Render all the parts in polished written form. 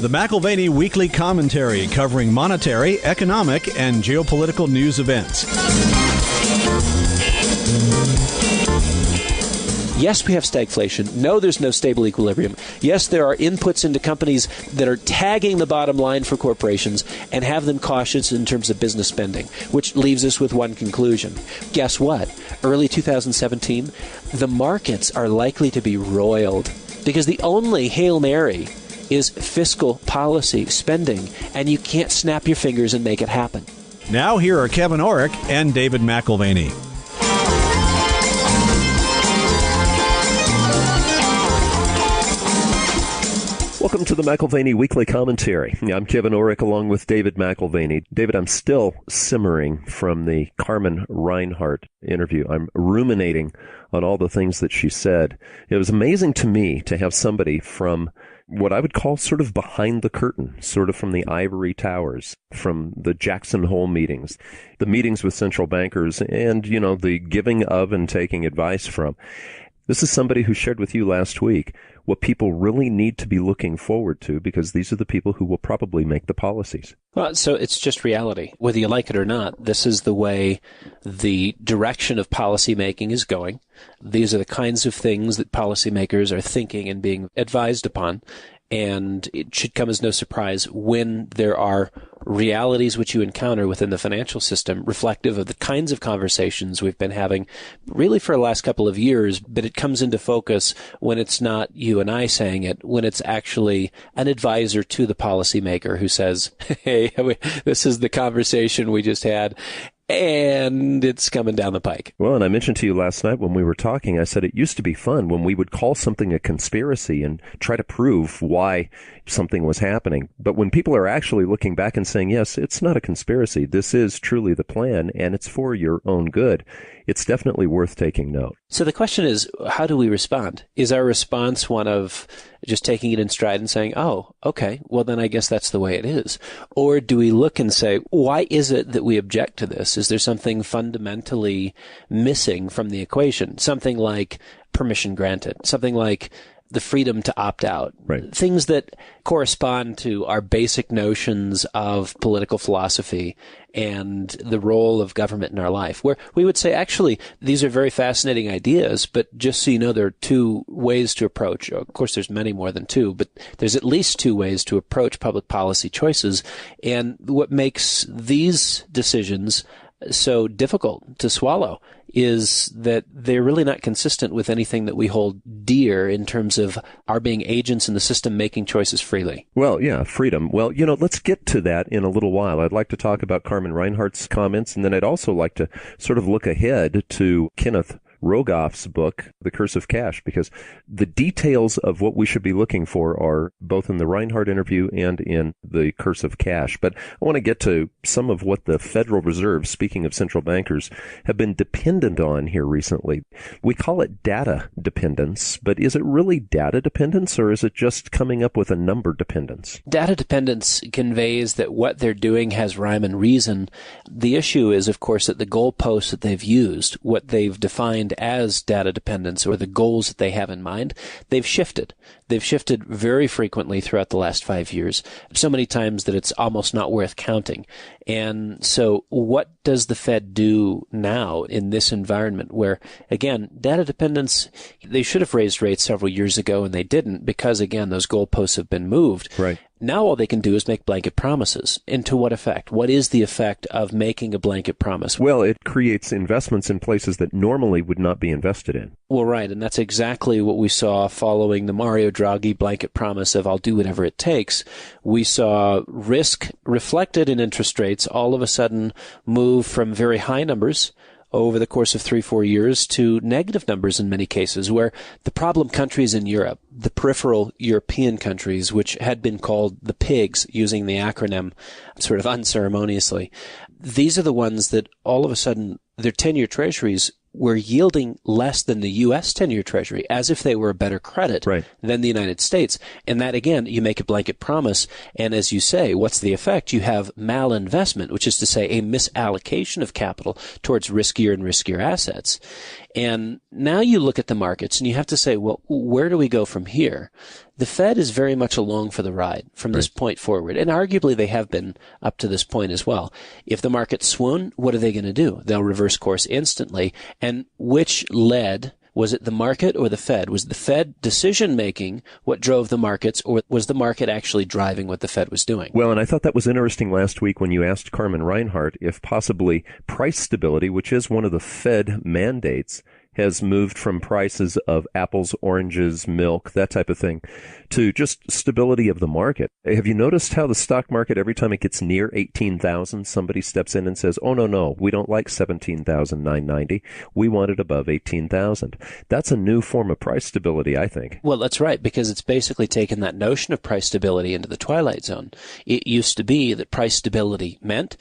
The McAlvany Weekly Commentary, covering monetary, economic, and geopolitical news events. Yes, we have stagflation. No, there's no stable equilibrium. Yes, there are inputs into companies that are tagging the bottom line for corporations and have them cautious in terms of business spending, which leaves us with one conclusion. Guess what? Early 2017, the markets are likely to be roiled because the only Hail Mary is fiscal policy spending, and you can't snap your fingers and make it happen. Now here are Kevin Orrick and David McAlvany. Welcome to the McAlvany Weekly Commentary. I'm Kevin Orrick along with David McAlvany. David, I'm still simmering from the Carmen Reinhart interview. I'm ruminating on all the things that she said. It was amazing to me to have somebody from what I would call sort of behind the curtain, sort of from the ivory towers, from the Jackson Hole meetings, the meetings with central bankers, and, you know, the giving of and taking advice from. This is somebody who shared with you last week what people really need to be looking forward to, because these are the people who will probably make the policies. Well, so it's just reality. Whether you like it or not, this is the way the direction of policymaking is going. These are the kinds of things that policymakers are thinking and being advised upon. And it should come as no surprise when there are realities which you encounter within the financial system reflective of the kinds of conversations we've been having really for the last couple of years, but it comes into focus when it's not you and I saying it, when it's actually an advisor to the policymaker who says, hey, this is the conversation we just had, and it's coming down the pike. Well, and I mentioned to you last night when we were talking, I said it used to be fun when we would call something a conspiracy and try to prove why something was happening. But when people are actually looking back and saying, yes, it's not a conspiracy, this is truly the plan, and it's for your own good, it's definitely worth taking note. So the question is, how do we respond? Is our response one of just taking it in stride and saying, oh, okay, well, then I guess that's the way it is? Or do we look and say, why is it that we object to this? Is there something fundamentally missing from the equation? Something like permission granted, something like the freedom to opt out, right? Things that correspond to our basic notions of political philosophy and the role of government in our life, where we would say, actually, these are very fascinating ideas, but just so you know, there are two ways to approach. Of course, there's many more than two, but there's at least two ways to approach public policy choices. And what makes these decisions so difficult to swallow is that they're really not consistent with anything that we hold dear in terms of our being agents in the system making choices freely. Well, yeah, freedom. Well, you know, let's get to that in a little while. I'd like to talk about Carmen Reinhart's comments, and then I'd also like to sort of look ahead to Kenneth Rogoff's book, The Curse of Cash, because the details of what we should be looking for are both in the Reinhart interview and in The Curse of Cash. But I want to get to some of what the Federal Reserve, speaking of central bankers, have been dependent on here recently. We call it data dependence, but is it really data dependence, or is it just coming up with a number dependence? Data dependence conveys that what they're doing has rhyme and reason. The issue is, of course, that the goalposts that they've used, what they've defined as data dependence, or the goals that they have in mind, they've shifted. They've shifted very frequently throughout the last 5 years, so many times that it's almost not worth counting. And so what does the Fed do now in this environment where, again, data dependence, they should have raised rates several years ago and they didn't because, again, those goalposts have been moved. Right. Now all they can do is make blanket promises. And to what effect? What is the effect of making a blanket promise? Well, it creates investments in places that normally would not be invested in. Well, right. And that's exactly what we saw following the Mario Draghi blanket promise of I'll do whatever it takes. We saw risk reflected in interest rates all of a sudden move from very high numbers over the course of 3-4 years to negative numbers in many cases, where the problem countries in Europe, the peripheral European countries, which had been called the pigs, using the acronym sort of unceremoniously, these are the ones that all of a sudden their 10-year treasuries were yielding less than the U.S. 10-year treasury, as if they were a better credit than the United States. And that, again, you make a blanket promise. And as you say, what's the effect? You have malinvestment, which is to say a misallocation of capital towards riskier and riskier assets. And now you look at the markets and you have to say, well, where do we go from here? The Fed is very much along for the ride from this point forward. And arguably they have been up to this point as well. If the markets swoon, what are they going to do? They'll reverse course instantly. And which led? Was it the market or the Fed? Was the Fed decision-making what drove the markets, or was the market actually driving what the Fed was doing? Well, and I thought that was interesting last week when you asked Carmen Reinhart if possibly price stability, which is one of the Fed mandates, has moved from prices of apples, oranges, milk, that type of thing, to just stability of the market. Have you noticed how the stock market, every time it gets near 18,000, somebody steps in and says, oh, no, we don't like 17,990. We want it above 18,000. That's a new form of price stability, I think. Well, that's right, because it's basically taken that notion of price stability into the twilight zone. It used to be that price stability meant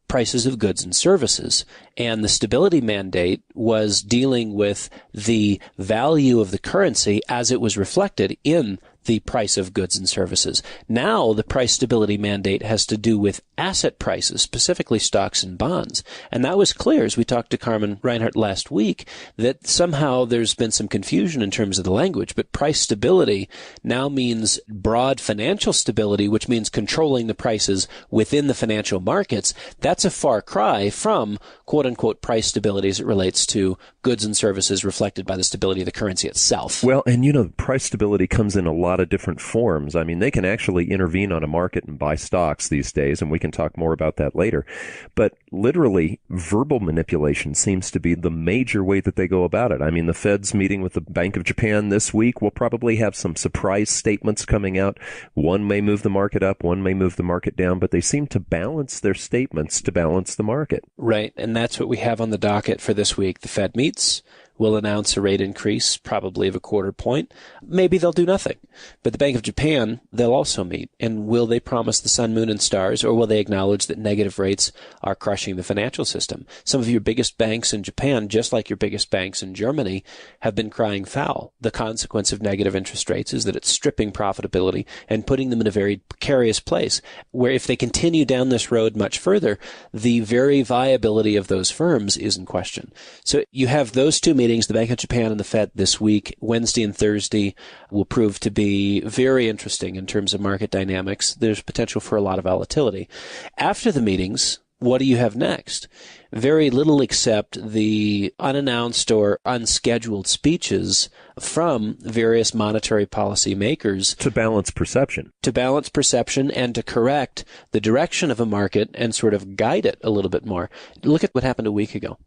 prices of goods and services. And the stability mandate was dealing with the value of the currency as it was reflected in the price of goods and services. Now the price stability mandate has to do with asset prices, specifically stocks and bonds. And that was clear as we talked to Carmen Reinhart last week, that somehow there's been some confusion in terms of the language. But price stability now means broad financial stability, which means controlling the prices within the financial markets. That's a far cry from quote-unquote price stability as it relates to goods and services reflected by the stability of the currency itself. Well, and price stability comes in a lot of different forms. I mean, they can actually intervene on a market and buy stocks these days, and we can talk more about that later. But literally, verbal manipulation seems to be the major way that they go about it. I mean, the Fed's meeting with the Bank of Japan this week. We'll probably have some surprise statements coming out. One may move the market up, one may move the market down, but they seem to balance their statements to balance the market. Right, and that's what we have on the docket for this week. The Fed meets, will announce a rate increase, probably of a quarter point. Maybe they'll do nothing. But the Bank of Japan, they'll also meet. And will they promise the sun, moon, and stars, or will they acknowledge that negative rates are crushing the financial system? Some of your biggest banks in Japan, just like your biggest banks in Germany, have been crying foul. The consequence of negative interest rates is that it's stripping profitability and putting them in a very precarious place, where if they continue down this road much further, the very viability of those firms is in question. So you have those two meetings, the Bank of Japan and the Fed this week. Wednesday and Thursday will prove to be very interesting in terms of market dynamics. There's potential for a lot of volatility. After the meetings, what do you have next? Very little except the unannounced or unscheduled speeches from various monetary policy makers. To balance perception. To balance perception and to correct the direction of a market and sort of guide it a little bit more. Look at what happened a week ago.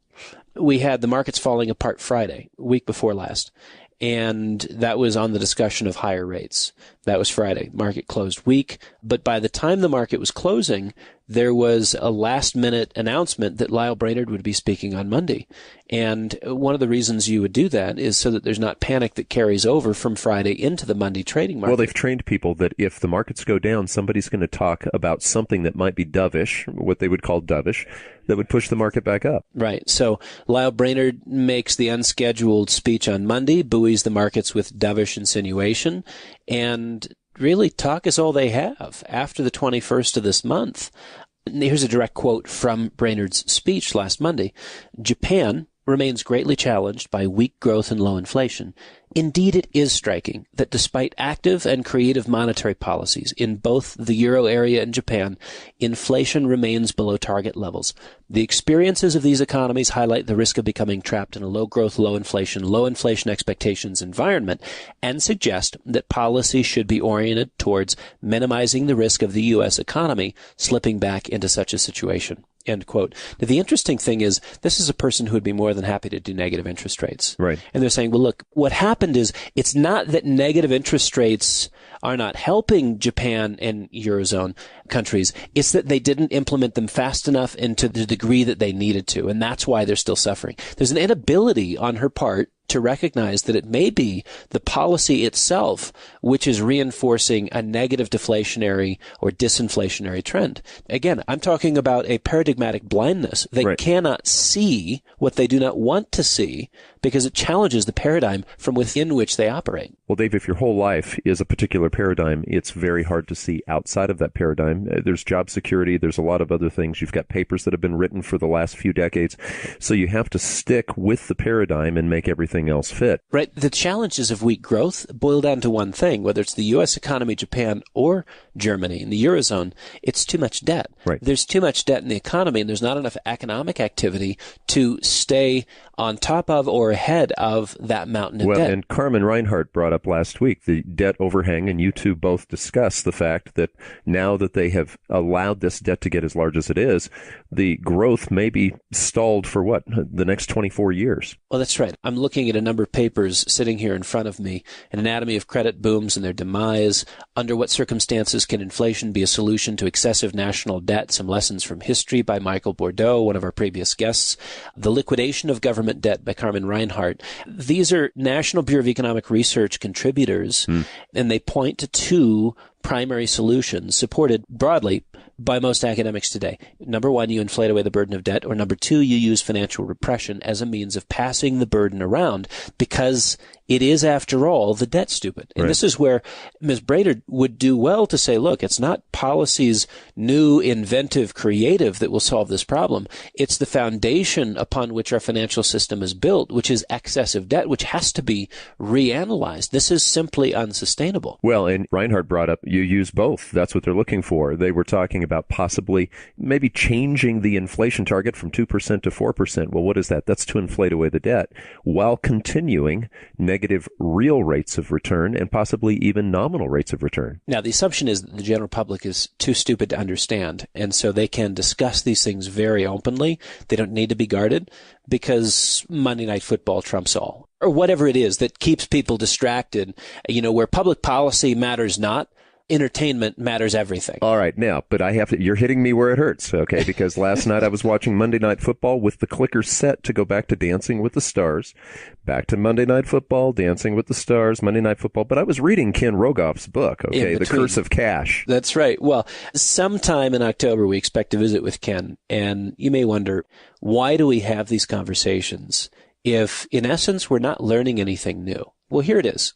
We had the markets falling apart Friday, week before last. And that was on the discussion of higher rates. That was Friday. Market closed weak. But by the time the market was closing, there was a last-minute announcement that Lyle Brainerd would be speaking on Monday. And one of the reasons you would do that is so that there's not panic that carries over from Friday into the Monday trading market. Well, they've trained people that if the markets go down, somebody's going to talk about something that might be dovish, what they would call dovish, that would push the market back up. Right. So Lyle Brainerd makes the unscheduled speech on Monday, buoys the markets with dovish insinuation, and really talk is all they have after the 21st of this month. Here's a direct quote from Brainerd's speech last Monday. Japan remains greatly challenged by weak growth and low inflation. Indeed, it is striking that despite active and creative monetary policies in both the euro area and Japan, inflation remains below target levels. The experiences of these economies highlight the risk of becoming trapped in a low-growth, low-inflation expectations environment and suggest that policy should be oriented towards minimizing the risk of the U.S. economy slipping back into such a situation. End quote. Now, the interesting thing is this is a person who would be more than happy to do negative interest rates. Right. And they're saying, well, look, what happened is it's not that negative interest rates are not helping Japan and Eurozone countries. It's that they didn't implement them fast enough and to the degree that they needed to. And that's why they're still suffering. There's an inability on her part to recognize that it may be the policy itself which is reinforcing a negative deflationary or disinflationary trend. Again, I'm talking about a paradigmatic blindness. They right. cannot see what they do not want to see because it challenges the paradigm from within which they operate. Well, Dave, if your whole life is a particular paradigm, it's very hard to see outside of that paradigm. There's job security. There's a lot of other things. You've got papers that have been written for the last few decades. So you have to stick with the paradigm and make everything else fit. Right. The challenges of weak growth boil down to one thing, whether it's the U.S. economy, Japan, or Germany in the Eurozone, it's too much debt. Right. There's too much debt in the economy, and there's not enough economic activity to stay on top of or ahead of that mountain of debt. Well, and Carmen Reinhart brought up last week the debt overhang, and you two both discussed the fact that now that they have allowed this debt to get as large as it is, the growth may be stalled for the next 24 years. Well, that's right. I'm looking at a number of papers sitting here in front of me, An Anatomy of Credit Booms and Their Demise, Under What Circumstances Can Inflation Be a Solution to Excessive National Debt, Some Lessons from History by Michael Bordeaux, one of our previous guests, The Liquidation of Government Debt by Carmen Reinhart. These are National Bureau of Economic Research contributors, and they point to two primary solutions supported broadly by most academics today. Number one, you inflate away the burden of debt, or number two, you use financial repression as a means of passing the burden around, because it is, after all, the debt stupid. And This is where Ms. Brainerd would do well to say, look, it's not policies, new, inventive, creative, that will solve this problem. It's the foundation upon which our financial system is built, which is excessive debt, which has to be reanalyzed. This is simply unsustainable. Well, and Reinhart brought up, you use both. That's what they're looking for. They were talking about possibly maybe changing the inflation target from 2% to 4%. Well, what is that? That's to inflate away the debt while continuing negative real rates of return and possibly even nominal rates of return. Now, the assumption is that the general public is too stupid to understand, and so they can discuss these things very openly. They don't need to be guarded because Monday Night Football trumps all, or whatever it is that keeps people distracted, where public policy matters not. Entertainment matters everything. All right, now, but you're hitting me where it hurts, okay? Because last night I was watching Monday Night Football with the clicker set to go back to Dancing with the Stars, back to Monday Night Football, Dancing with the Stars, Monday Night Football. But I was reading Ken Rogoff's book, okay, The Curse of Cash. That's right. Well, sometime in October we expect to visit with Ken, and you may wonder, why do we have these conversations if, in essence, we're not learning anything new? Well, here it is.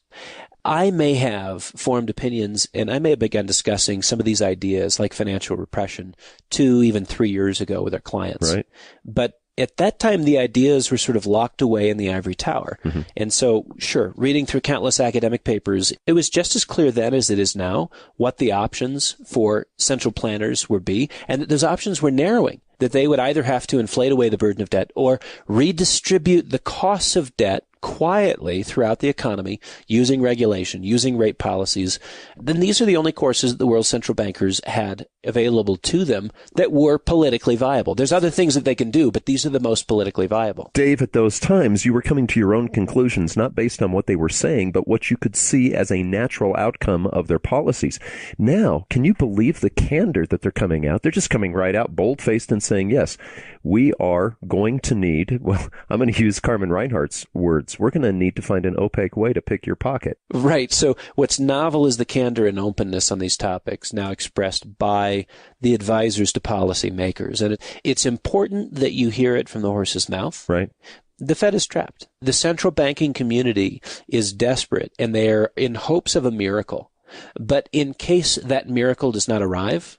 I may have formed opinions, and I may have begun discussing some of these ideas like financial repression 2, even 3 years ago with our clients. Right. But at that time, the ideas were sort of locked away in the ivory tower. Mm-hmm. And so, sure, reading through countless academic papers, it was just as clear then as it is now what the options for central planners would be, and that those options were narrowing, that they would either have to inflate away the burden of debt or redistribute the costs of debt quietly throughout the economy using regulation, using rate policies. Then these are the only courses that the world's central bankers had available to them that were politically viable. There's other things that they can do, but these are the most politically viable. Dave, at those times, you were coming to your own conclusions, not based on what they were saying, but what you could see as a natural outcome of their policies. Now, can you believe the candor that they're coming out? They're just coming right out, bold-faced, and saying, yes, we are going to need, well, I'm going to use Carmen Reinhart's words, we're going to need to find an opaque way to pick your pocket. Right. So what's novel is the candor and openness on these topics now expressed by the advisors to policymakers. And it's important that you hear it from the horse's mouth. Right. The Fed is trapped. The central banking community is desperate, and they're in hopes of a miracle. But in case that miracle does not arrive,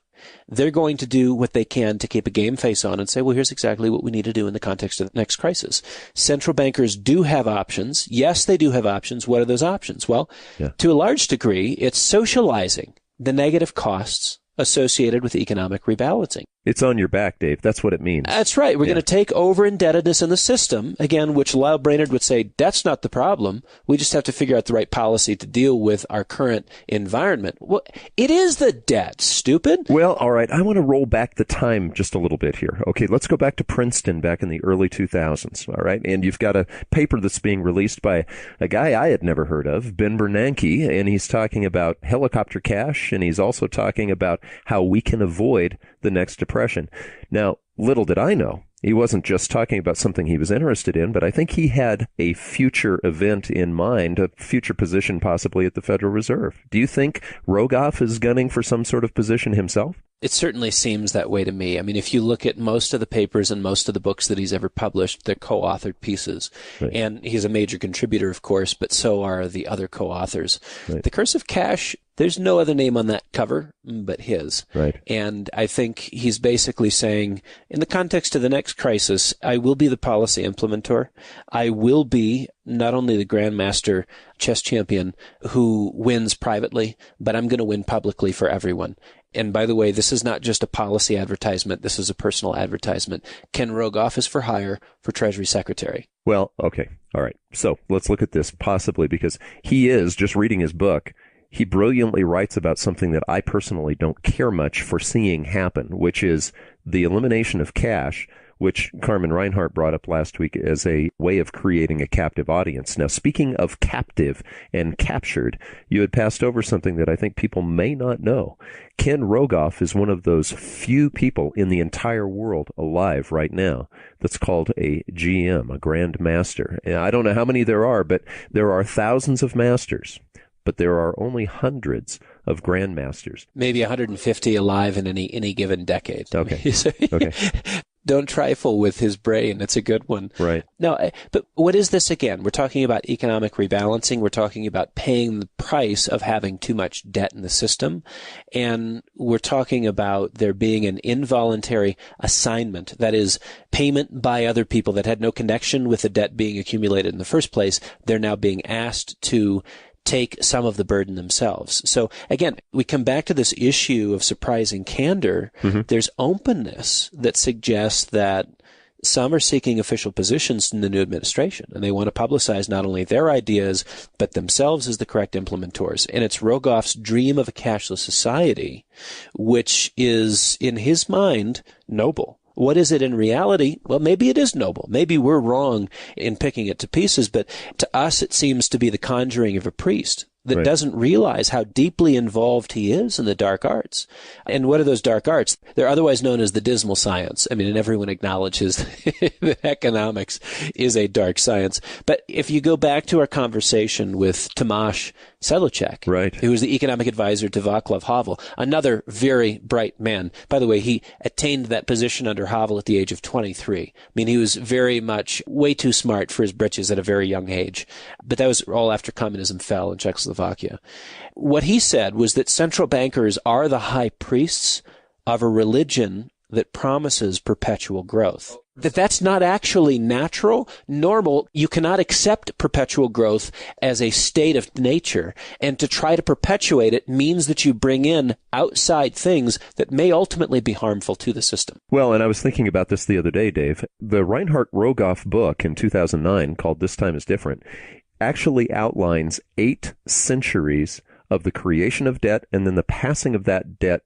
they're going to do what they can to keep a game face on and say, well, here's exactly what we need to do in the context of the next crisis. Central bankers do have options. Yes, they do have options. What are those options? Well, to a large degree, it's socializing the negative costs associated with economic rebalancing. It's on your back, Dave. That's what it means. That's right. We're going to take over indebtedness in the system, again, which Lyle Brainerd would say, that's not the problem. We just have to figure out the right policy to deal with our current environment. Well, it is the debt, stupid. Well, all right. I want to roll back the time just a little bit here. Okay, let's go back to Princeton back in the early 2000s, all right? And you've got a paper that's being released by a guy I had never heard of, Ben Bernanke, and he's talking about helicopter cash, and he's also talking about how we can avoid the next depression. Now, little did I know, he wasn't just talking about something he was interested in, but I think he had a future event in mind, a future position possibly at the Federal Reserve. Do you think Rogoff is gunning for some sort of position himself? It certainly seems that way to me. I mean, if you look at most of the papers and most of the books that he's ever published, they're co-authored pieces. Right. And he's a major contributor, of course, but so are the other co-authors. Right. The Curse of Cash, there's no other name on that cover but his. Right. And I think he's basically saying, in the context of the next crisis, I will be the policy implementer. I will be not only the grandmaster chess champion who wins privately, but I'm going to win publicly for everyone. And by the way, this is not just a policy advertisement. This is a personal advertisement. Ken Rogoff is for hire for Treasury Secretary. Well, okay. All right. So let's look at this possibly, because he is, just reading his book, he brilliantly writes about something that I personally don't care much for seeing happen, which is the elimination of cash, which Carmen Reinhart brought up last week as a way of creating a captive audience. Now, speaking of captive and captured, you had passed over something that I think people may not know. Ken Rogoff is one of those few people in the entire world alive right now that's called a GM, a Grand Master. And I don't know how many there are, but there are thousands of masters. But there are only hundreds of grandmasters. Maybe 150 alive in any given decade. Okay. Okay. Don't trifle with his brain. It's a good one. Right. No, but what is this again? We're talking about economic rebalancing. We're talking about paying the price of having too much debt in the system. And we're talking about there being an involuntary assignment, that is, payment by other people that had no connection with the debt being accumulated in the first place. They're now being asked to take some of the burden themselves. So again, we come back to this issue of surprising candor. Mm-hmm. There's openness that suggests that some are seeking official positions in the new administration, and they want to publicize not only their ideas, but themselves as the correct implementors. And it's Rogoff's dream of a cashless society, which is, in his mind, noble. What is it in reality? Well, maybe it is noble. Maybe we're wrong in picking it to pieces, but to us it seems to be the conjuring of a priest that right. doesn't realize how deeply involved he is in the dark arts. And what are those dark arts? They're otherwise known as the dismal science. I mean, and everyone acknowledges that economics is a dark science. But if you go back to our conversation with Tomasz Sedlacek, right. who was the economic advisor to Václav Havel, another very bright man. By the way, he attained that position under Havel at the age of 23. I mean, he was very much way too smart for his britches at a very young age. But that was all after communism fell in Czechoslovakia. What he said was that central bankers are the high priests of a religion that promises perpetual growth. That's not actually natural, normal. You cannot accept perpetual growth as a state of nature. And to try to perpetuate it means that you bring in outside things that may ultimately be harmful to the system. Well, and I was thinking about this the other day, Dave. The Reinhart Rogoff book in 2009 called This Time is Different actually outlines 8 centuries of the creation of debt and then the passing of that debt,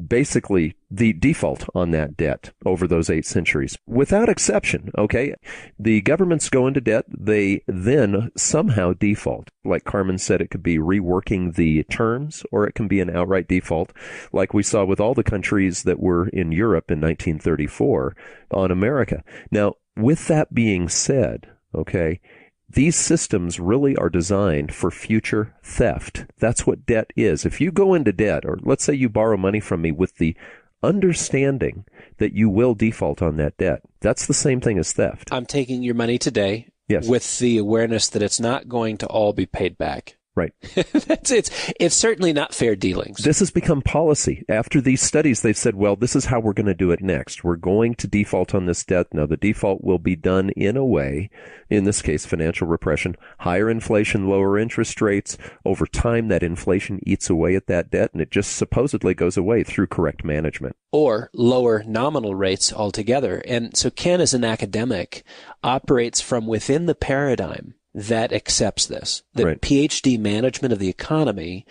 basically the default on that debt over those 8 centuries, without exception, okay? The governments go into debt, they then somehow default. Like Carmen said, it could be reworking the terms, or it can be an outright default, like we saw with all the countries that were in Europe in 1934 on America. Now, with that being said, okay, these systems really are designed for future theft. That's what debt is. If you go into debt, or let's say you borrow money from me with the understanding that you will default on that debt, that's the same thing as theft. I'm taking your money today yes. with the awareness that it's not going to all be paid back. Right. It's certainly not fair dealings. This has become policy. After these studies, they've said, well, this is how we're going to do it next. We're going to default on this debt. Now, the default will be done in a way, in this case, financial repression, higher inflation, lower interest rates. Over time, that inflation eats away at that debt, and it just supposedly goes away through correct management. Or lower nominal rates altogether. And so Ken, as an academic, operates from within the paradigm that accepts this, that right. PhD management of the economy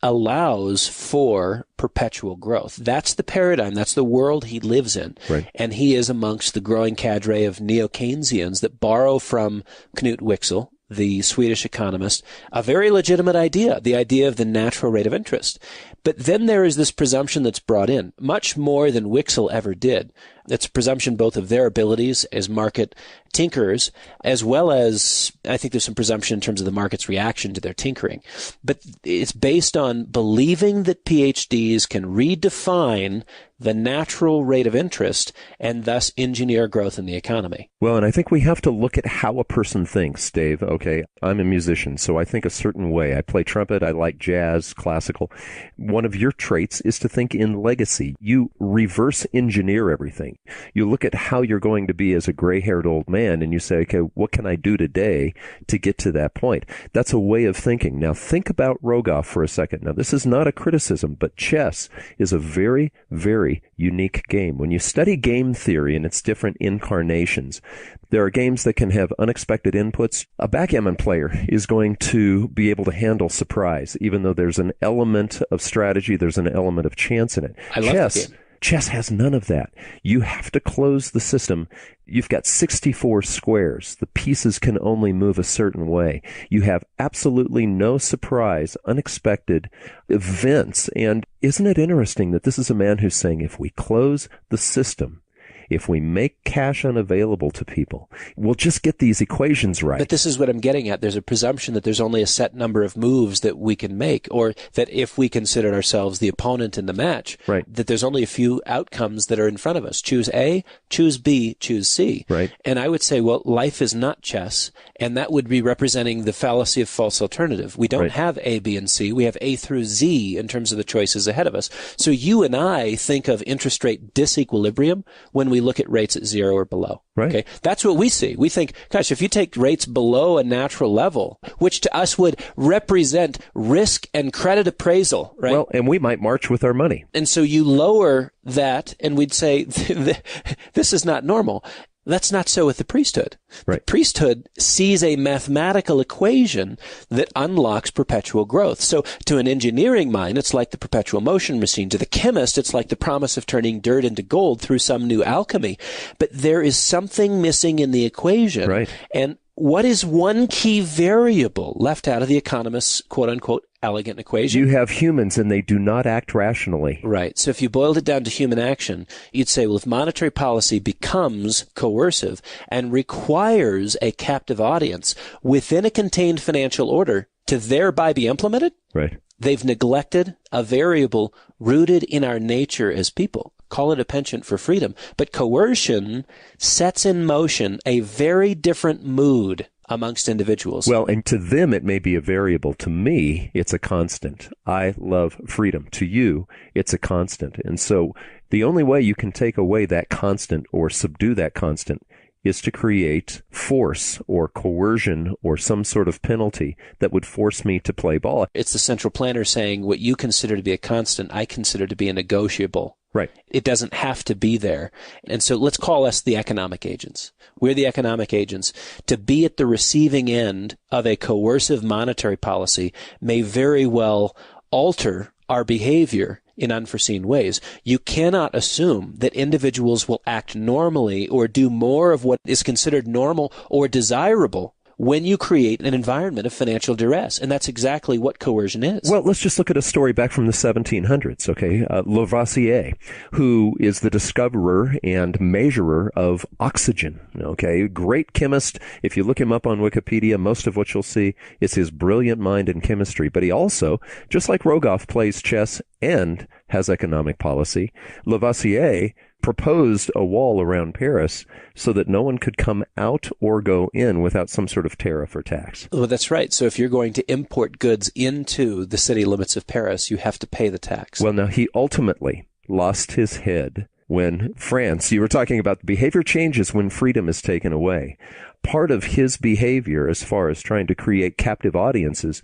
allows for perpetual growth. That's the paradigm. That's the world he lives in. Right. And he is amongst the growing cadre of neo-Keynesians that borrow from Knut Wicksell, the Swedish economist, a very legitimate idea, the idea of the natural rate of interest. But then there is this presumption that's brought in, much more than Wixel ever did. It's a presumption both of their abilities as market tinkerers, as well as I think there's some presumption in terms of the market's reaction to their tinkering. But it's based on believing that PhDs can redefine the natural rate of interest and thus engineer growth in the economy. Well, and I think we have to look at how a person thinks, Dave. Okay, I'm a musician, so I think a certain way. I play trumpet, I like jazz, classical. One of your traits is to think in legacy. You reverse engineer everything. You look at how you're going to be as a gray-haired old man, and you say, okay, what can I do today to get to that point? That's a way of thinking. Now, think about Rogoff for a second. Now, this is not a criticism, but chess is a very, very unique game. When you study game theory and its different incarnations, there are games that can have unexpected inputs. A backgammon player is going to be able to handle surprise, even though there's an element of strategy, there's an element of chance in it. I love the game. Chess has none of that. You have to close the system. You've got 64 squares. The pieces can only move a certain way. You have absolutely no surprise, unexpected events. And isn't it interesting that this is a man who's saying if we close the system, if we make cash unavailable to people, we'll just get these equations right. But this is what I'm getting at. There's a presumption that there's only a set number of moves that we can make, or that if we considered ourselves the opponent in the match, right, that there's only a few outcomes that are in front of us. Choose A, choose B, choose C. Right. And I would say, well, life is not chess, and that would be representing the fallacy of false alternative. We don't right. have A, B, and C. We have A through Z in terms of the choices ahead of us. So you and I think of interest rate disequilibrium when we look at rates at 0 or below. Right. Okay. That's what we see. We think, gosh, if you take rates below a natural level, which to us would represent risk and credit appraisal, right? Well, and we might march with our money. And so you lower that and we'd say, this is not normal. That's not so with the priesthood. Right. The priesthood sees a mathematical equation that unlocks perpetual growth. So to an engineering mind, it's like the perpetual motion machine. To the chemist, it's like the promise of turning dirt into gold through some new alchemy. But there is something missing in the equation. Right. And what is one key variable left out of the economist's quote-unquote elegant equation? You have humans and they do not act rationally. Right. So if you boiled it down to human action, you'd say, well, if monetary policy becomes coercive and requires a captive audience within a contained financial order to thereby be implemented, right, they've neglected a variable rooted in our nature as people. Call it a penchant for freedom. But coercion sets in motion a very different mood amongst individuals. Well, and to them, it may be a variable. To me, it's a constant. I love freedom. To you, it's a constant. And so the only way you can take away that constant or subdue that constant is to create force or coercion or some sort of penalty that would force me to play ball. It's the central planner saying what you consider to be a constant, I consider to be a negotiable. Right. It doesn't have to be there. And so let's call us the economic agents. We're the economic agents. To be at the receiving end of a coercive monetary policy may very well alter our behavior in unforeseen ways. You cannot assume that individuals will act normally or do more of what is considered normal or desirable when you create an environment of financial duress. And that's exactly what coercion is. Well, let's just look at a story back from the 1700s, okay? Lavoisier, who is the discoverer and measurer of oxygen, okay? Great chemist. If you look him up on Wikipedia, most of what you'll see is his brilliant mind in chemistry. But he also, just like Rogoff, plays chess and has economic policy. Lavoisier proposed a wall around Paris so that no one could come out or go in without some sort of tariff or tax. Well, that's right. So if you're going to import goods into the city limits of Paris, you have to pay the tax. Well, now he ultimately lost his head when France, you were talking about the behavior changes when freedom is taken away. Part of his behavior as far as trying to create captive audiences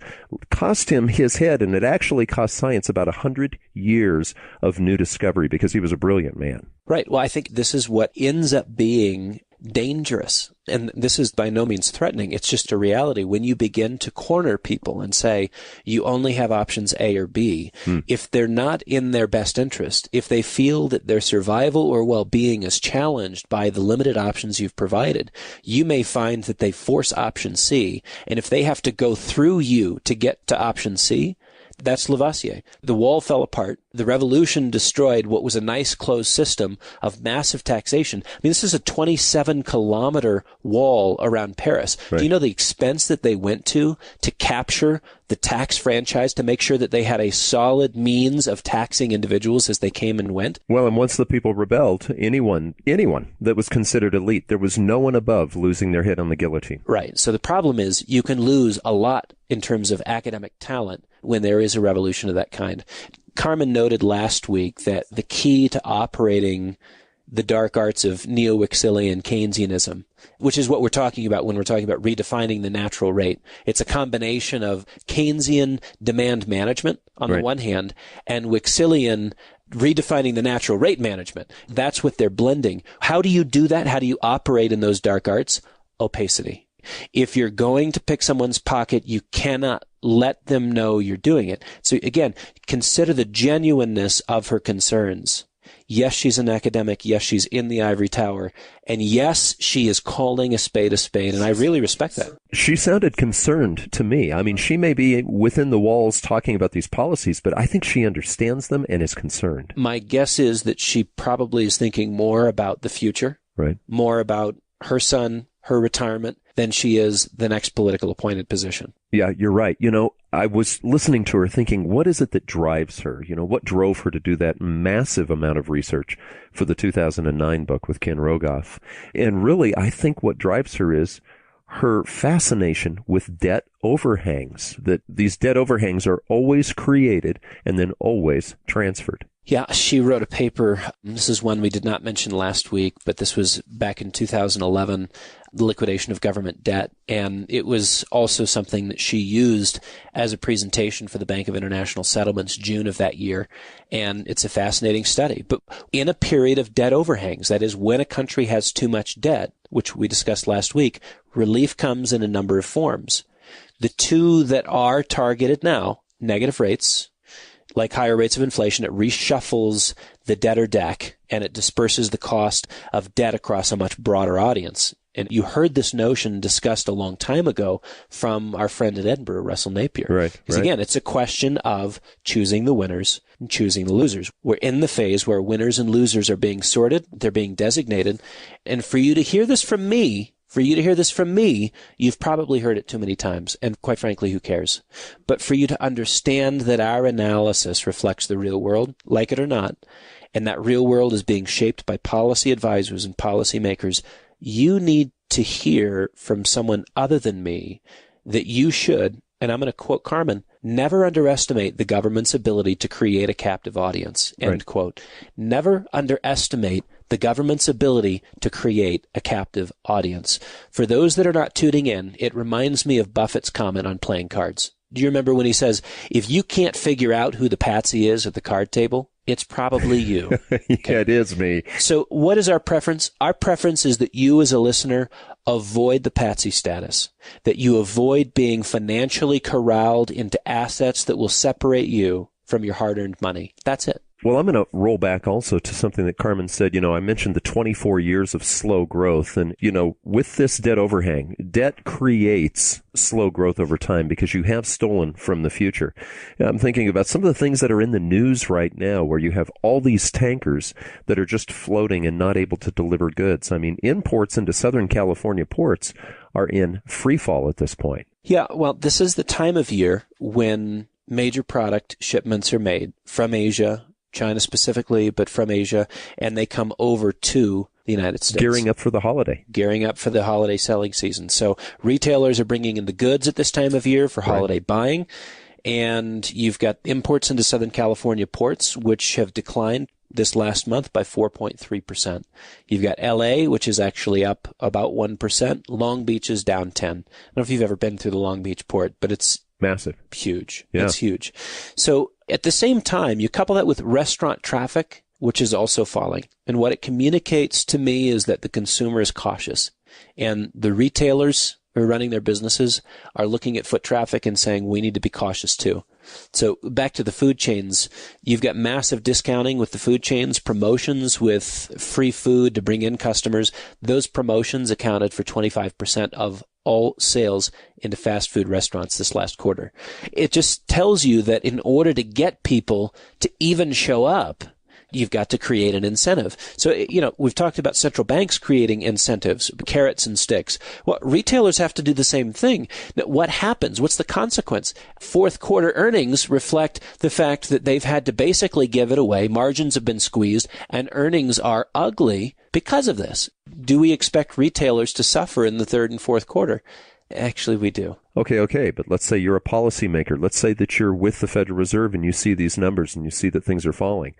cost him his head, and it actually cost science about 100 years of new discovery because he was a brilliant man. Right. Well, I think this is what ends up being dangerous. And this is by no means threatening. It's just a reality. When you begin to corner people and say you only have options A or B, if they're not in their best interest, if they feel that their survival or well-being is challenged by the limited options you've provided, you may find that they force option C. And if they have to go through you to get to option C, That's Lavoisier. The wall fell apart. The revolution destroyed what was a nice closed system of massive taxation. I mean, this is a 27-kilometer wall around Paris. Right. Do you know the expense that they went to capture the tax franchise, to make sure that they had a solid means of taxing individuals as they came and went? Well, and once the people rebelled, anyone that was considered elite, there was no one above losing their head on the guillotine. Right. So the problem is you can lose a lot in terms of academic talent when there is a revolution of that kind. Carmen noted last week that the key to operating the dark arts of neo-Wixelian Keynesianism, which is what we're talking about when we're talking about redefining the natural rate. It's a combination of Keynesian demand management on the one hand and Wixelian redefining the natural rate management. That's what they're blending. How do you do that? How do you operate in those dark arts? Opacity. If you're going to pick someone's pocket, you cannot let them know you're doing it. So again, consider the genuineness of her concerns. Yes, she's an academic. Yes, she's in the ivory tower. And yes, she is calling a spade, and I really respect that. She sounded concerned to me. I mean, she may be within the walls talking about these policies, but I think she understands them and is concerned. My guess is that she probably is thinking more about the future, right? More about her son, her retirement, than she is the next political appointed position. Yeah, you're right. You know, I was listening to her thinking, what is it that drives her? You know, what drove her to do that massive amount of research for the 2009 book with Ken Rogoff? And really, I think what drives her is her fascination with debt overhangs, that these debt overhangs are always created and then always transferred. Yeah, she wrote a paper. This is one we did not mention last week, but this was back in 2011, the liquidation of government debt. And it was also something that she used as a presentation for the Bank of International Settlements, June of that year. And it's a fascinating study. But in a period of debt overhangs, that is, when a country has too much debt, which we discussed last week, relief comes in a number of forms. The two that are targeted now, negative rates, like higher rates of inflation, it reshuffles the debtor deck and it disperses the cost of debt across a much broader audience. And you heard this notion discussed a long time ago from our friend in Edinburgh, Russell Napier. Right. Because again, it's a question of choosing the winners and choosing the losers. We're in the phase where winners and losers are being sorted, they're being designated. And for you to hear this from me, you've probably heard it too many times, and quite frankly, who cares? But for you to understand that our analysis reflects the real world, like it or not, and that real world is being shaped by policy advisors and policymakers, you need to hear from someone other than me that you should, and I'm going to quote Carmen, never underestimate the government's ability to create a captive audience, end quote. Never underestimate the government's ability to create a captive audience. For those that are not tuning in, it reminds me of Buffett's comment on playing cards. Do you remember when he says, if you can't figure out who the patsy is at the card table, it's probably you. Okay. Yeah, it is me. So what is our preference? Our preference is that you as a listener avoid the patsy status, that you avoid being financially corralled into assets that will separate you from your hard-earned money. That's it. Well, I'm going to roll back also to something that Carmen said. You know, I mentioned the 24 years of slow growth. And, you know, with this debt overhang, debt creates slow growth over time because you have stolen from the future. I'm thinking about some of the things that are in the news right now where you have all these tankers that are just floating and not able to deliver goods. I mean, imports into Southern California ports are in free fall at this point. Yeah, well, this is the time of year when major product shipments are made from Asia, China specifically, but from Asia, and they come over to the United States. Gearing up for the holiday. Gearing up for the holiday selling season. So retailers are bringing in the goods at this time of year for holiday buying, and you've got imports into Southern California ports, which have declined this last month by 4.3%. You've got LA, which is actually up about 1%. Long Beach is down 10. I don't know if you've ever been through the Long Beach port, but it's massive. Huge. Yeah. It's huge. So at the same time, you couple that with restaurant traffic, which is also falling. And what it communicates to me is that the consumer is cautious. And the retailers who are running their businesses are looking at foot traffic and saying, we need to be cautious too. So back to the food chains, you've got massive discounting with the food chains, promotions with free food to bring in customers. Those promotions accounted for 25% of all sales into fast food restaurants this last quarter. It just tells you that in order to get people to even show up, you've got to create an incentive. So, we've talked about central banks creating incentives, carrots and sticks. Well, retailers have to do the same thing. Now, what happens? What's the consequence? Fourth quarter earnings reflect the fact that they've had to basically give it away. Margins have been squeezed and earnings are ugly because of this. Do we expect retailers to suffer in the third and fourth quarter? Actually, we do. Okay. But let's say you're a policymaker. Let's say that you're with the Federal Reserve and you see these numbers and you see that things are falling.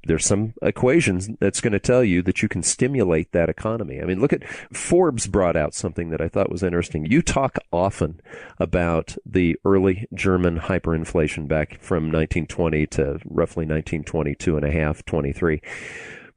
There's some equations that's going to tell you that you can stimulate that economy. I mean, look at Forbes brought out something that I thought was interesting. You talk often about the early German hyperinflation back from 1920 to roughly 1922 and a half, 23.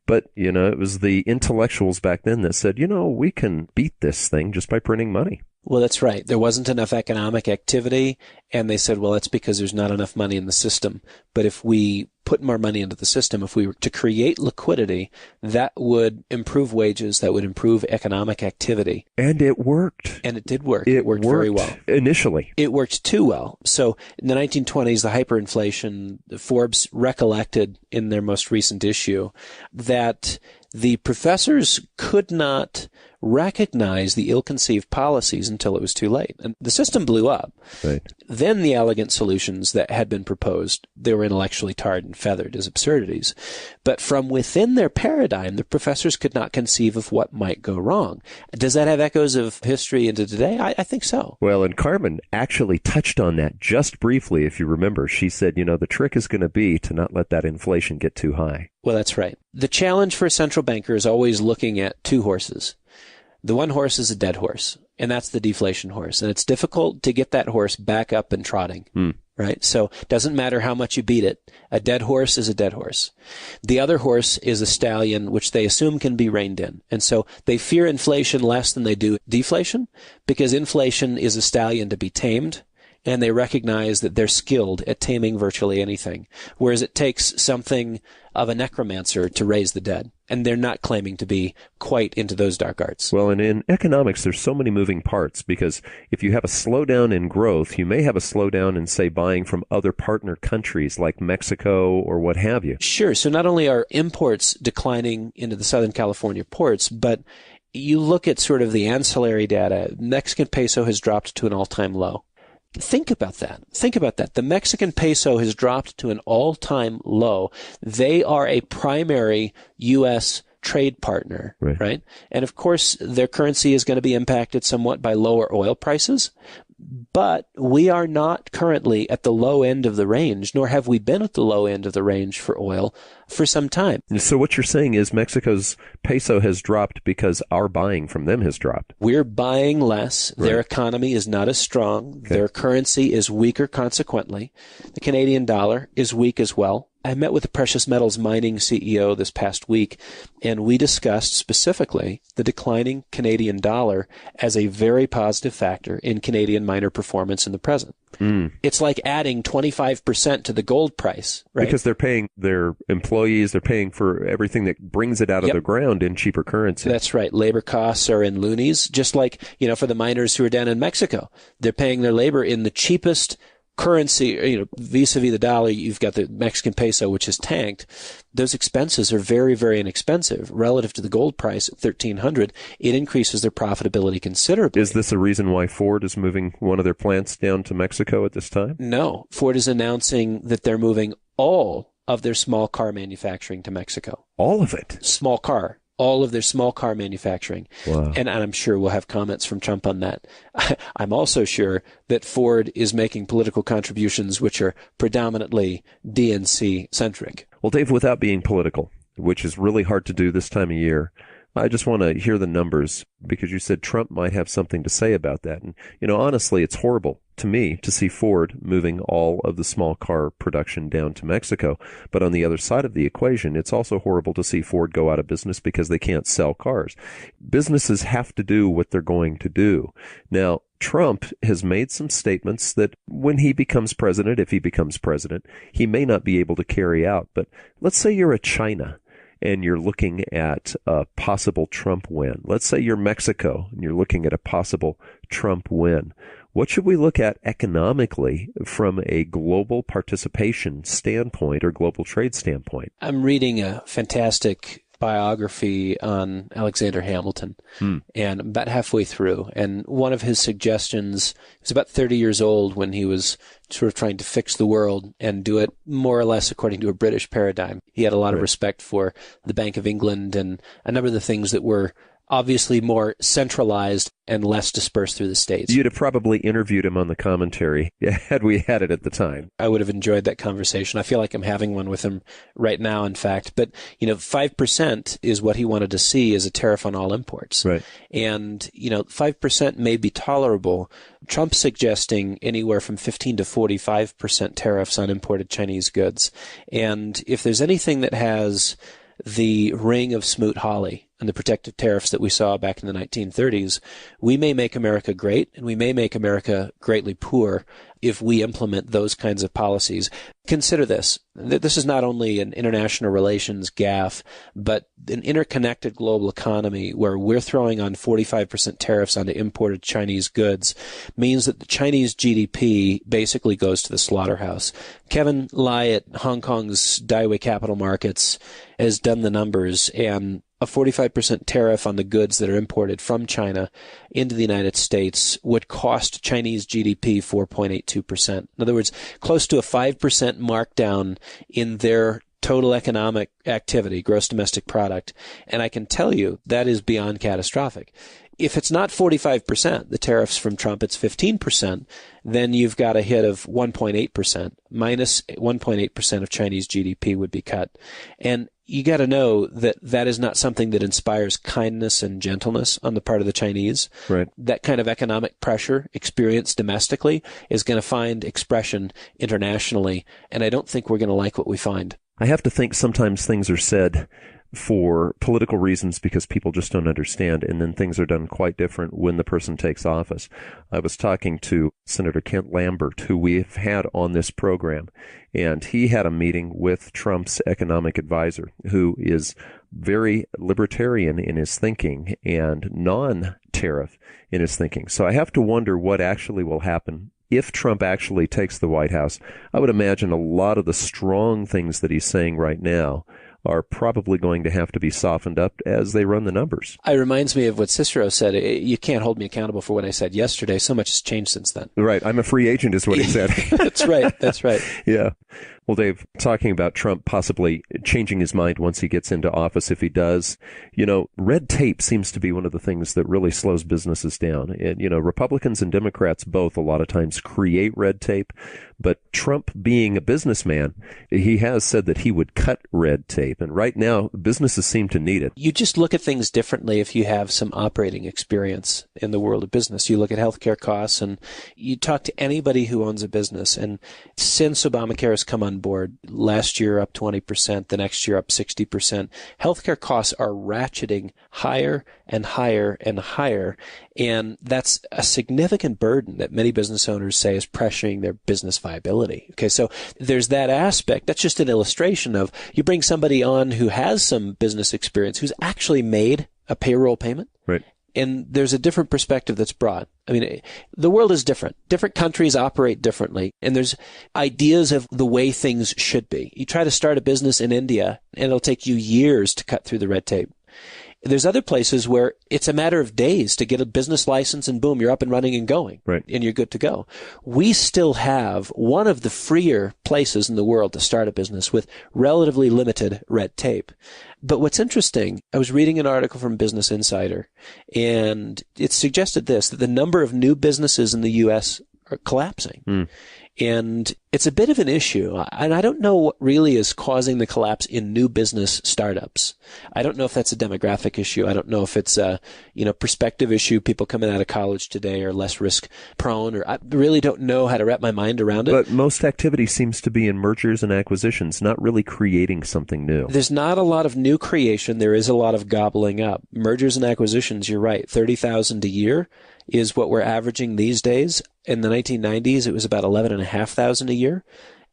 But, it was the intellectuals back then that said, we can beat this thing just by printing money. Well, that's right. There wasn't enough economic activity, and they said, well, that's because there's not enough money in the system. But if we put more money into the system, if we were to create liquidity, that would improve wages, that would improve economic activity. And it worked. And it did work. It worked very well. Initially. It worked too well. So in the 1920s, the hyperinflation, Forbes recollected in their most recent issue that the professors could not recognize the ill-conceived policies until it was too late. And the system blew up. Right. Then the elegant solutions that had been proposed, they were intellectually tarred and feathered as absurdities. But from within their paradigm, the professors could not conceive of what might go wrong. Does that have echoes of history into today? I think so. Well, and Carmen actually touched on that just briefly, if you remember. She said, the trick is going to be to not let that inflation get too high. Well, that's right. The challenge for a central banker is always looking at two horses. The one horse is a dead horse, and that's the deflation horse. And it's difficult to get that horse back up and trotting, right? So it doesn't matter how much you beat it. A dead horse is a dead horse. The other horse is a stallion, which they assume can be reined in. And so they fear inflation less than they do deflation, because inflation is a stallion to be tamed. And they recognize that they're skilled at taming virtually anything, whereas it takes something of a necromancer to raise the dead. And they're not claiming to be quite into those dark arts. Well, and in economics, there's so many moving parts, because if you have a slowdown in growth, you may have a slowdown in, say, buying from other partner countries like Mexico or what have you. Sure. So not only are imports declining into the Southern California ports, but you look at sort of the ancillary data. Mexican peso has dropped to an all-time low. Think about that. The Mexican peso has dropped to an all-time low. They are a primary U.S. trade partner, right? And of course, their currency is going to be impacted somewhat by lower oil prices. But we are not currently at the low end of the range, nor have we been at the low end of the range for oil for some time. So what you're saying is Mexico's peso has dropped because our buying from them has dropped. We're buying less. Right. Their economy is not as strong. Okay. Their currency is weaker consequently. The Canadian dollar is weak as well. I met with the precious metals mining CEO this past week, and we discussed specifically the declining Canadian dollar as a very positive factor in Canadian miner performance in the present. It's like adding 25% to the gold price, right? Because they're paying their employees, they're paying for everything that brings it out of the ground in cheaper currency. That's right. Labor costs are in loonies, just like, for the miners who are down in Mexico. They're paying their labor in the cheapest currency, vis-a-vis the dollar. You've got the Mexican peso, which has tanked. Those expenses are very, very inexpensive relative to the gold price at $1,300. It increases their profitability considerably. Is this a reason why Ford is moving one of their plants down to Mexico at this time? No. Ford is announcing that they're moving all of their small car manufacturing to Mexico. All of it? Small car. All of their small car manufacturing. Wow. And I'm sure we'll have comments from Trump on that. I'm also sure that Ford is making political contributions which are predominantly DNC-centric. Well, Dave, without being political, which is really hard to do this time of year, I just want to hear the numbers, because you said Trump might have something to say about that. And, honestly, it's horrible to me to see Ford moving all of the small car production down to Mexico. But on the other side of the equation, it's also horrible to see Ford go out of business because they can't sell cars. Businesses have to do what they're going to do. Now, Trump has made some statements that when he becomes president, if he becomes president, he may not be able to carry out. But let's say you're a China, and you're looking at a possible Trump win. Let's say you're Mexico and you're looking at a possible Trump win. What should we look at economically from a global participation standpoint or global trade standpoint? I'm reading a fantastic biography on Alexander Hamilton, and I'm about halfway through. And one of his suggestions, he was about 30 years old when he was sort of trying to fix the world and do it more or less according to a British paradigm. He had a lot of respect for the Bank of England and a number of the things that were obviously more centralized and less dispersed through the states. You'd have probably interviewed him on the commentary had we had it at the time. I would have enjoyed that conversation. I feel like I'm having one with him right now, in fact. But, 5% is what he wanted to see as a tariff on all imports. Right. And, 5% may be tolerable. Trump's suggesting anywhere from 15 to 45% tariffs on imported Chinese goods. And if there's anything that has the ring of Smoot-Hawley and the protective tariffs that we saw back in the 1930s, we may make America great and we may make America greatly poor if we implement those kinds of policies. Consider this. This is not only an international relations gaffe, but an interconnected global economy where we're throwing on 45% tariffs onto imported Chinese goods means that the Chinese GDP basically goes to the slaughterhouse. Kevin Lai at Hong Kong's Daiwei Capital Markets has done the numbers, and a 45% tariff on the goods that are imported from China into the United States would cost Chinese GDP 4.82%. In other words, close to a 5% markdown in their total economic activity, gross domestic product. And I can tell you that is beyond catastrophic. If it's not 45%, the tariffs from Trump, it's 15%, then you've got a hit of 1.8%. Minus 1.8% of Chinese GDP would be cut. And you got to know that that is not something that inspires kindness and gentleness on the part of the Chinese. Right. That kind of economic pressure experienced domestically is going to find expression internationally, and I don't think we're going to like what we find. I have to think sometimes things are said for political reasons because people just don't understand, and then things are done quite different when the person takes office. I was talking to Senator Kent Lambert, who we've had on this program, and he had a meeting with Trump's economic advisor, who is very libertarian in his thinking and non-tariff in his thinking. So I have to wonder what actually will happen if Trump actually takes the White House. I would imagine a lot of the strong things that he's saying right now are probably going to have to be softened up as they run the numbers. It reminds me of what Cicero said. You can't hold me accountable for what I said yesterday. So much has changed since then. Right. I'm a free agent is what he said. That's right. That's right. Yeah. Well, Dave, talking about Trump possibly changing his mind once he gets into office, if he does, red tape seems to be one of the things that really slows businesses down. And, Republicans and Democrats both a lot of times create red tape, but Trump being a businessman, he has said that he would cut red tape. And right now, businesses seem to need it. You just look at things differently if you have some operating experience in the world of business. You look at healthcare costs and you talk to anybody who owns a business. And since Obamacare has come on board, last year up 20%, the next year up 60%, healthcare costs are ratcheting higher and higher and higher. And that's a significant burden that many business owners say is pressuring their business viability. Okay, so there's that aspect. That's just an illustration of you bring somebody on who has some business experience, who's actually made a payroll payment. Right. And there's a different perspective that's brought. I mean, the world is different. Different countries operate differently. And there's ideas of the way things should be. You try to start a business in India, and it'll take you years to cut through the red tape. There's other places where it's a matter of days to get a business license and boom, you're up and running and going. Right. And you're good to go. We still have one of the freer places in the world to start a business with relatively limited red tape. But what's interesting, I was reading an article from Business Insider, and it suggested this, that the number of new businesses in the U.S. are collapsing. And it's a bit of an issue. And I don't know what really is causing the collapse in new business startups. I don't know if that's a demographic issue. I don't know if it's a, perspective issue. People coming out of college today are less risk prone, or I really don't know how to wrap my mind around it. But most activity seems to be in mergers and acquisitions, not really creating something new. There's not a lot of new creation. There is a lot of gobbling up. Mergers and acquisitions, you're right. 30,000 a year is what we're averaging these days. In the 1990s, it was about 11,500 a year.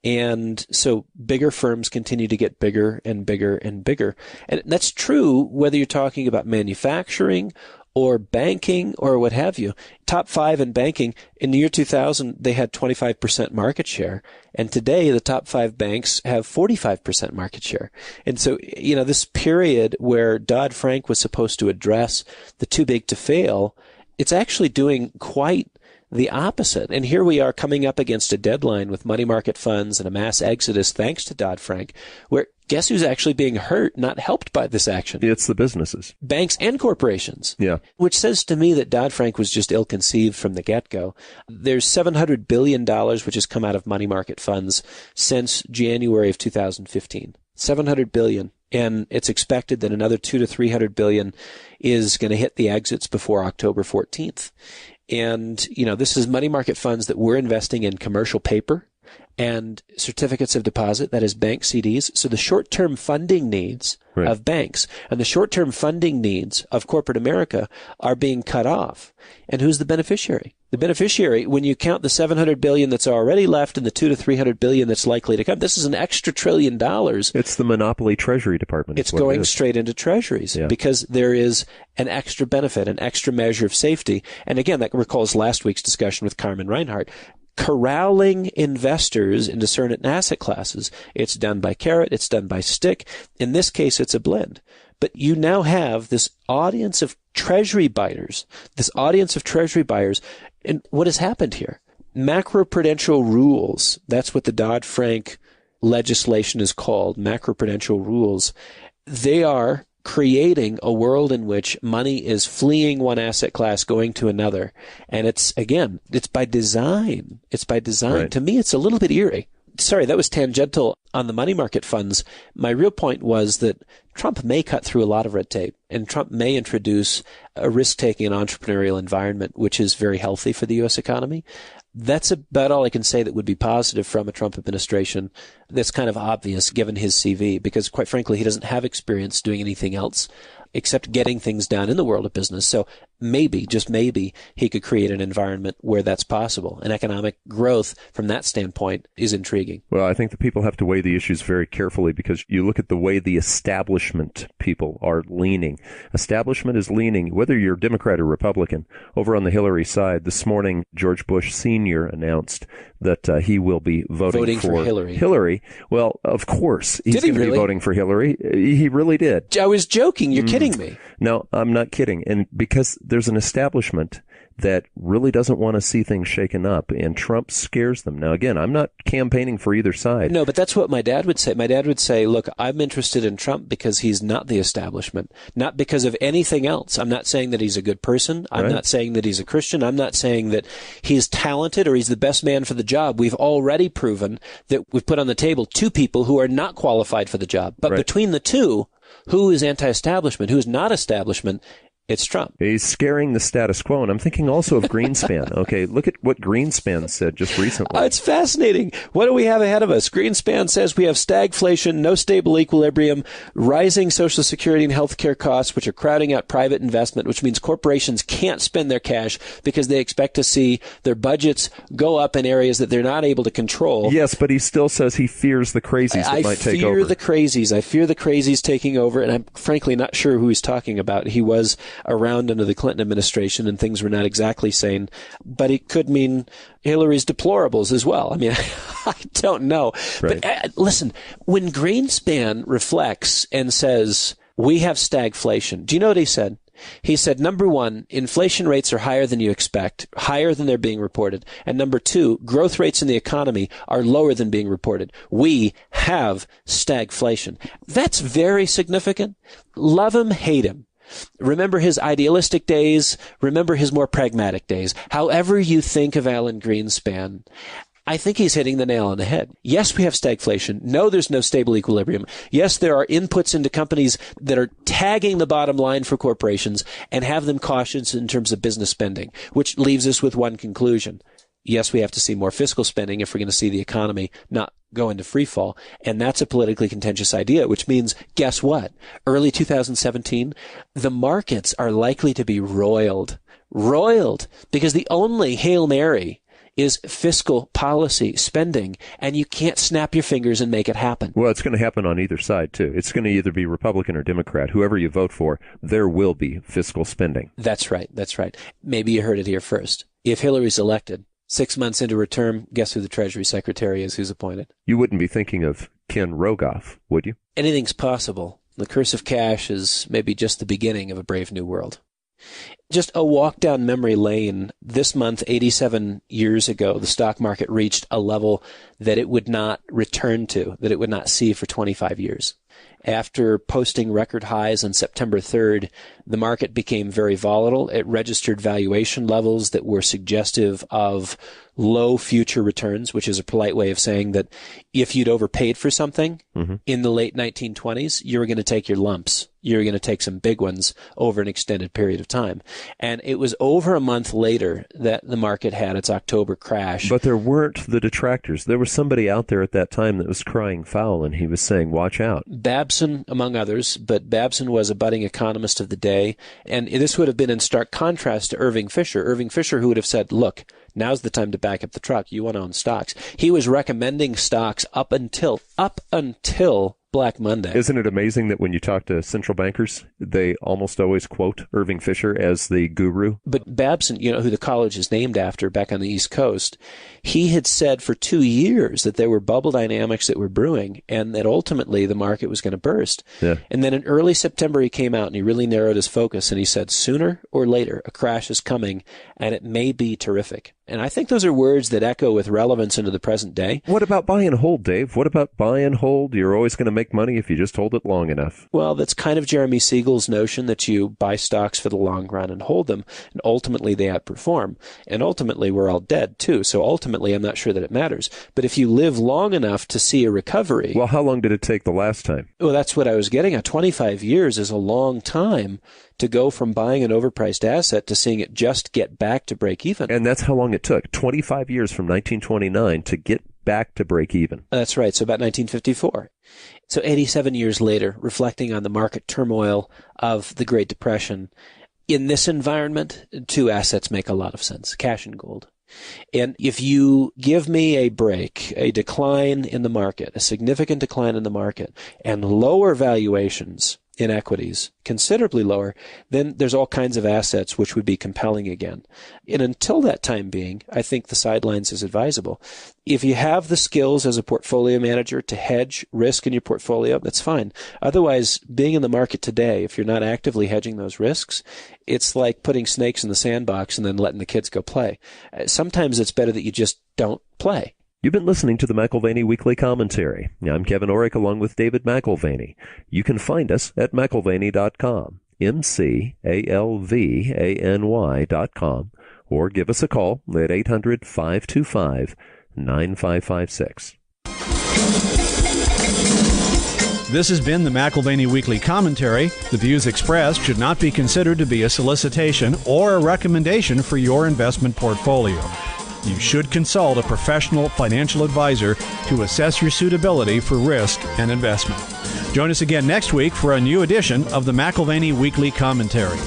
And so bigger firms continue to get bigger and bigger and bigger. And that's true whether you're talking about manufacturing or banking or what have you. Top 5 in banking, in the year 2000, they had 25% market share. And today, the top 5 banks have 45% market share. And so, this period where Dodd-Frank was supposed to address the too big to fail, it's actually doing quite the opposite. And here we are coming up against a deadline with money market funds and a mass exodus thanks to Dodd-Frank, where guess who's actually being hurt, not helped by this action? It's the businesses. Banks and corporations. Yeah. Which says to me that Dodd-Frank was just ill-conceived from the get-go. There's $700 billion which has come out of money market funds since January of 2015. $700 billion. And it's expected that another $200 to $300 billion is going to hit the exits before October 14th. And, this is money market funds that we're investing in commercial paper and certificates of deposit, that is bank CDs. So the short-term funding needs of banks and the short-term funding needs of corporate America are being cut off. And who's the beneficiary? The beneficiary, when you count the $700 billion that's already left and the $200 to $300 billion that's likely to come, this is an extra $1 trillion. It's the monopoly Treasury Department. It's going straight into treasuries because there is an extra benefit, an extra measure of safety. And again, that recalls last week's discussion with Carmen Reinhart. Corralling investors into certain asset classes. It's done by carrot. It's done by stick. In this case, it's a blend. But you now have this audience of treasury buyers, and what has happened here? Macroprudential rules. That's what the Dodd-Frank legislation is called, macroprudential rules. They are creating a world in which money is fleeing one asset class, going to another. And it's by design. It's by design. Right. To me, it's a little bit eerie. Sorry, that was tangential on the money market funds. My real point was that Trump may cut through a lot of red tape, and Trump may introduce a risk-taking and entrepreneurial environment, which is very healthy for the U.S. economy. That's about all I can say that would be positive from a Trump administration. That's kind of obvious given his CV, because quite frankly, he doesn't have experience doing anything else except getting things done in the world of business. So maybe, just maybe, he could create an environment where that's possible. And economic growth from that standpoint is intriguing. Well, I think the people have to weigh the issues very carefully, because you look at the way the establishment people are leaning. Establishment is leaning, whether you're Democrat or Republican. Over on the Hillary side, this morning, George Bush Sr. announced that he will be voting for Hillary. Hillary. Well, of course, he's going to be voting for Hillary. He really did. I was joking. You're kidding me. No, I'm not kidding. And because there's an establishment that really doesn't want to see things shaken up, and Trump scares them. Now, again, I'm not campaigning for either side. No, but that's what my dad would say. My dad would say, look, I'm interested in Trump because he's not the establishment, not because of anything else. I'm not saying that he's a good person. I'm not saying that he's a Christian. I'm not saying that he's talented or he's the best man for the job. We've already proven that we've put on the table 2 people who are not qualified for the job. But between the 2, who is anti-establishment, who is not establishment? It's Trump. He's scaring the status quo. And I'm thinking also of Greenspan. Okay, look at what Greenspan said just recently. It's fascinating. What do we have ahead of us? Greenspan says we have stagflation, no stable equilibrium, rising Social Security and health care costs, which are crowding out private investment, which means corporations can't spend their cash because they expect to see their budgets go up in areas that they're not able to control. Yes, but he still says he fears the crazies that might take over. I fear the crazies taking over, and I'm frankly not sure who he's talking about. He was around under the Clinton administration, and things were not exactly sane. But it could mean Hillary's deplorables as well. I mean, I don't know. Right. But listen, when Greenspan reflects and says, we have stagflation, do you know what he said? He said, number 1, inflation rates are higher than you expect, higher than they're being reported. And number 2, growth rates in the economy are lower than being reported. We have stagflation. That's very significant. Love him, hate him. Remember his idealistic days. Remember his more pragmatic days. However you think of Alan Greenspan, I think he's hitting the nail on the head. Yes, we have stagflation. No, there's no stable equilibrium. Yes, there are inputs into companies that are tagging the bottom line for corporations and have them cautious in terms of business spending, which leaves us with one conclusion. Yes, we have to see more fiscal spending if we're going to see the economy not go into free fall. And that's a politically contentious idea, which means, guess what? Early 2017, the markets are likely to be roiled, because the only Hail Mary is fiscal policy, spending, and you can't snap your fingers and make it happen. Well, it's going to happen on either side, too. It's going to either be Republican or Democrat. Whoever you vote for, there will be fiscal spending. That's right. That's right. Maybe you heard it here first. If Hillary's elected, 6 months into her term, guess who the Treasury Secretary is who's appointed? You wouldn't be thinking of Ken Rogoff, would you? Anything's possible. The curse of cash is maybe just the beginning of a brave new world. Just a walk down memory lane. This month, 87 years ago, the stock market reached a level that it would not return to, that it would not see for 25 years. After posting record highs on September 3rd, the market became very volatile. It registered valuation levels that were suggestive of low future returns, which is a polite way of saying that if you'd overpaid for something in the late 1920s, you were going to take your lumps. You were going to take some big ones over an extended period of time. And it was over a month later that the market had its October crash. But there weren't the detractors. There was somebody out there at that time that was crying foul, and he was saying, watch out. Babson, among others, but Babson was a budding economist of the day. And this would have been in stark contrast to Irving Fisher. Irving Fisher, who would have said, look, now's the time to back up the truck. You want to own stocks. He was recommending stocks up until Black Monday. Isn't it amazing that when you talk to central bankers, they almost always quote Irving Fisher as the guru? But Babson, who the college is named after back on the East Coast, he had said for 2 years that there were bubble dynamics that were brewing and that ultimately the market was going to burst. Yeah. And then in early September, he came out and he really narrowed his focus and he said, sooner or later, a crash is coming and it may be terrific. And I think those are words that echo with relevance into the present day. What about buy and hold, Dave? What about buy and hold? You're always going to make money if you just hold it long enough. Well, that's kind of Jeremy Siegel's notion that you buy stocks for the long run and hold them, and ultimately they outperform. And ultimately we're all dead too, so ultimately I'm not sure that it matters. But if you live long enough to see a recovery... Well, how long did it take the last time? Well, that's what I was getting at. 25 years is a long time to go from buying an overpriced asset to seeing it just get back to break even. And that's how long it took, 25 years from 1929 to get back to break even. That's right, so about 1954. So 87 years later, reflecting on the market turmoil of the Great Depression, in this environment, two assets make a lot of sense, cash and gold. And if you give me a break, a decline in the market, a significant decline in the market, and lower valuations in equities, considerably lower, then there's all kinds of assets which would be compelling again. And until that time being, I think the sidelines is advisable. If you have the skills as a portfolio manager to hedge risk in your portfolio, that's fine. Otherwise, being in the market today, if you're not actively hedging those risks, it's like putting snakes in the sandbox and then letting the kids go play. Sometimes it's better that you just don't play. You've been listening to the McAlvany Weekly Commentary. I'm Kevin Orrick along with David McAlvany. You can find us at McAlvany.com, McAlvany.com, or give us a call at 800-525-9556. This has been the McAlvany Weekly Commentary. The views expressed should not be considered to be a solicitation or a recommendation for your investment portfolio. You should consult a professional financial advisor to assess your suitability for risk and investment. Join us again next week for a new edition of the McAlvany Weekly Commentary.